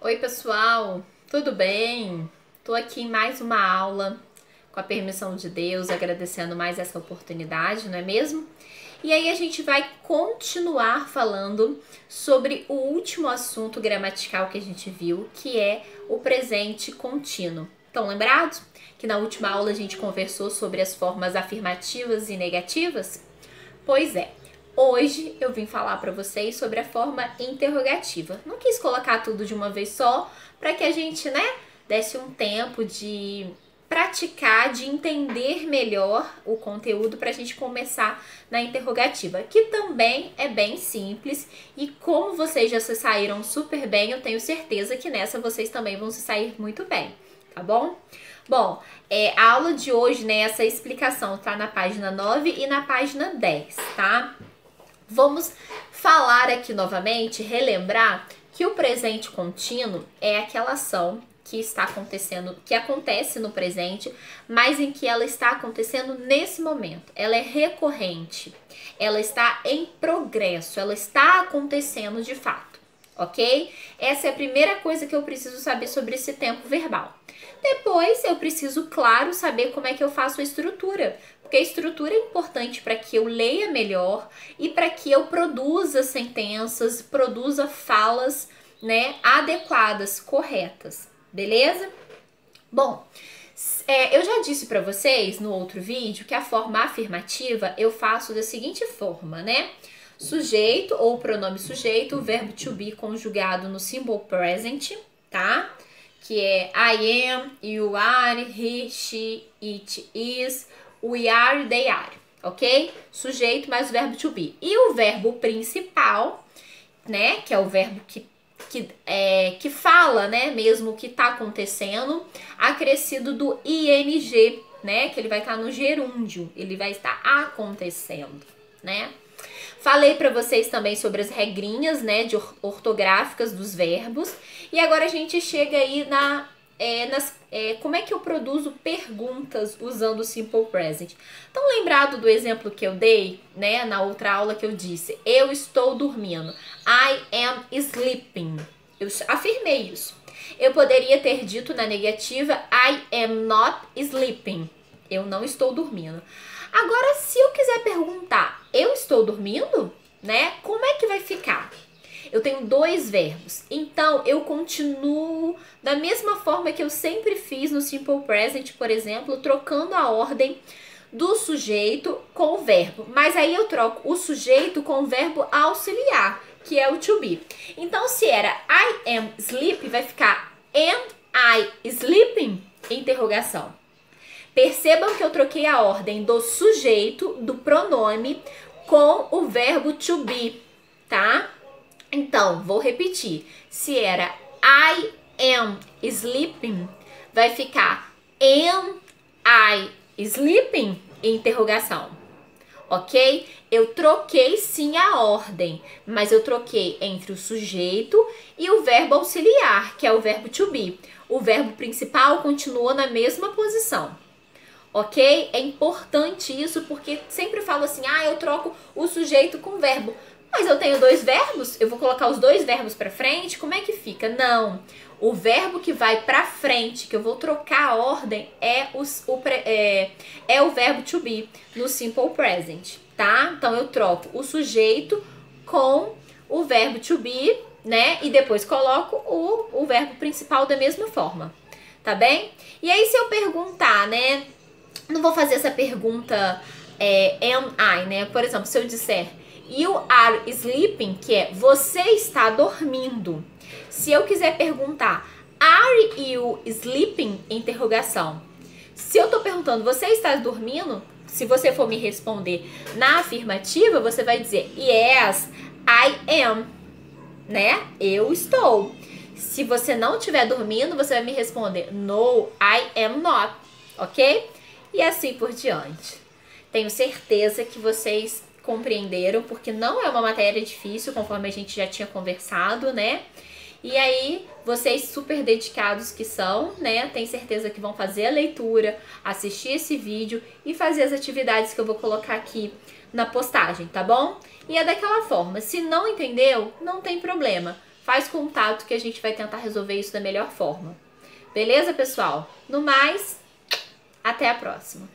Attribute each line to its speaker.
Speaker 1: Oi, pessoal, tudo bem? Tô aqui em mais uma aula, com a permissão de Deus, agradecendo mais essa oportunidade, não é mesmo? E aí a gente vai continuar falando sobre o último assunto gramatical que a gente viu, que é o presente contínuo. Estão lembrados? Que na última aula a gente conversou sobre as formas afirmativas e negativas? Pois é. Hoje eu vim falar para vocês sobre a forma interrogativa. Não quis colocar tudo de uma vez só, para que a gente, desse um tempo de praticar, de entender melhor o conteúdo para a gente começar na interrogativa, que também é bem simples e como vocês já se saíram super bem, eu tenho certeza que nessa vocês também vão se sair muito bem, tá bom? Bom, a aula de hoje, essa explicação tá na página 9 e na página 10, tá? Vamos falar aqui novamente, relembrar que o presente contínuo é aquela ação que está acontecendo, que acontece no presente, mas em que ela está acontecendo nesse momento. Ela é recorrente, ela está em progresso, ela está acontecendo de fato, ok? Essa é a primeira coisa que eu preciso saber sobre esse tempo verbal. Depois eu preciso, claro, saber como é que eu faço a estrutura, porque a estrutura é importante para que eu leia melhor e para que eu produza sentenças, produza falas, adequadas, corretas, beleza? Bom, eu já disse para vocês no outro vídeo que a forma afirmativa eu faço da seguinte forma, Sujeito ou pronome sujeito, o verbo to be conjugado no simple present, tá? Que é I am, you are, he, she, it is, we are, they are, ok? Sujeito mais o verbo to be. E o verbo principal, que é o verbo que fala, mesmo o que tá acontecendo, acrescido do ing, que ele vai estar no gerúndio, ele vai estar acontecendo, Falei para vocês também sobre as regrinhas, de ortográficas dos verbos. E agora a gente chega aí como é que eu produzo perguntas usando o Simple Present. Então, lembrado do exemplo que eu dei, na outra aula que eu disse, eu estou dormindo. I am sleeping. Eu afirmei isso. Eu poderia ter dito na negativa, I am not sleeping. Eu não estou dormindo. Agora, se eu quiser perguntar, eu estou dormindo, como é que vai ficar? Eu tenho dois verbos, então eu continuo da mesma forma que eu sempre fiz no Simple Present, por exemplo, trocando a ordem do sujeito com o verbo. Mas aí eu troco o sujeito com o verbo auxiliar, que é o to be. Então, se era I am sleeping, vai ficar am I sleeping? Interrogação. Percebam que eu troquei a ordem do sujeito, do pronome, com o verbo to be, tá? Então, vou repetir. Se era I am sleeping, vai ficar am I sleeping? Interrogação. Ok? Eu troquei sim a ordem, mas eu troquei entre o sujeito e o verbo auxiliar, que é o verbo to be. O verbo principal continuou na mesma posição. Ok? É importante isso porque sempre falo assim, eu troco o sujeito com o verbo. Mas eu tenho dois verbos, eu vou colocar os dois verbos para frente, como é que fica? Não, o verbo que vai para frente, que eu vou trocar a ordem, é o verbo to be no simple present, tá? Então eu troco o sujeito com o verbo to be, e depois coloco o verbo principal da mesma forma, tá bem? E aí se eu perguntar, não vou fazer essa pergunta am I, Por exemplo, se eu disser you are sleeping, que é você está dormindo. Se eu quiser perguntar are you sleeping? Interrogação. Se eu tô perguntando você está dormindo, se você for me responder na afirmativa, você vai dizer yes, I am, Eu estou. Se você não estiver dormindo, você vai me responder no, I am not, ok? E assim por diante. Tenho certeza que vocês compreenderam, porque não é uma matéria difícil, conforme a gente já tinha conversado, E aí, vocês super dedicados que são, Tenho certeza que vão fazer a leitura, assistir esse vídeo e fazer as atividades que eu vou colocar aqui na postagem, tá bom? E é daquela forma, se não entendeu, não tem problema. faz contato que a gente vai tentar resolver isso da melhor forma. Beleza, pessoal? No mais, até a próxima.